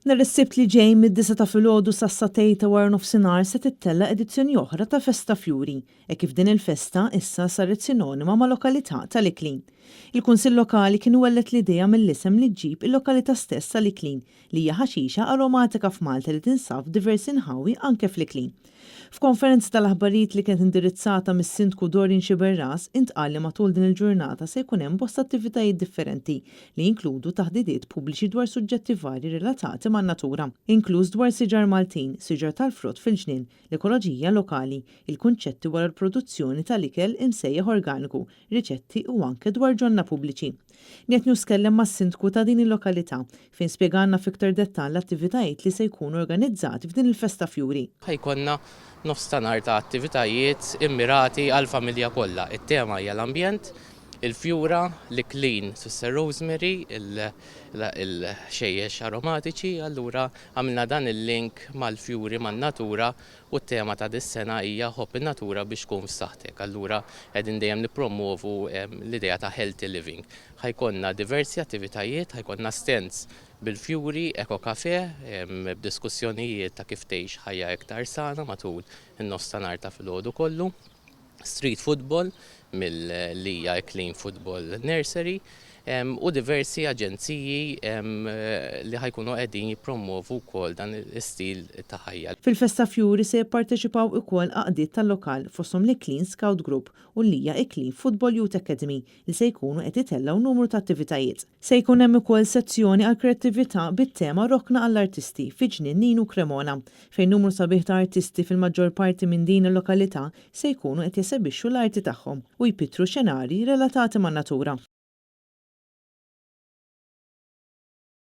Nhar is-Sibt li ġej mid-9 ta' filgħodu sas-satej ta' wara nofsinhar se tittella edizzjoni oħra ta' Festa Fjuri, kif din il-festa issa saret sinonima ma' lokalità tal-Iklin. Il-Kunsill Lokali kien wellet l-idea mill-isem li ġġib il-lokalità stess tal-Iklin li hija ħaxixa aromatika f'Malta li tinsab f'diversi nħawi anke fl-Iklin. F'konferenza tal-aħbarijiet li kienet indirizzata mis-Sindku Dorin Xiberras intqal li matul din il-ġurnata se jkun hemm bosta attivitajiet differenti li jinkludu taħdidiet pubbliċi dwar suġġetti varji relatati man-natura, inkluż dwar siġar Maltin, siġar tal-frott fil-ġnien, l-ekoloġija lokali, il-kunċetti wara l-produzzjoni tal-ikel imsejjaħ organiku, riċetti u anke dwar ġonna pubbliċi. Niet niskellem mas-Sindku ta' din il-lokalità fejn spjegalna fiktar dettall l-attivitajiet li se jkunu organizzati f'din il-Festa Fjuri. Ħajkonna nofstanar ta' attivitajiet immirati għal-familja kollha. It-tema hija l-ambjent, il-fjura, l-Iklin, Sister Rosemary, il-xejjex aromatiċi, allura għamilna dan il-link mal-fjuri man-natura u t-tema ta' dis-sena hija ħobb in-natura biex tkun f'saħħtek. Allura qegħdin dejjem nippromovu l-idea ta' healthy living. Ħajkonna diversi attivitajiet, ħajkonna stands bil-fjuri, eko kafe, b'diskussjonijiet ta' kif tgħix ħajja iktar sana matul in-nofsinhar ta' filgħodu kollu. Street football mill-lija Clean Football Nursery u diversi aġenziji li ħajkunu qegħdin jippromovu wkoll dan l-istil ta' ħajja. Fil-Festa Fjuri se jipparteċipaw ukoll għaqdiet tal-lokal fosthom l-Clean Scout Group u l-lija Clean Football Youth Academy li se jkunu qed itellaw numru ta' attivitajiet. Se jkun hemm ukoll sezzjoni għal kreattività bit-tema Rokna għall-artisti fi ġnien Ninu Cremona fejn numru sabiħ ta' artisti fil-maġġor parti minn din il-lokalità se jkunu qed jesebixxu l-arti tagħhom u jpittru xenarji relatati man-natura.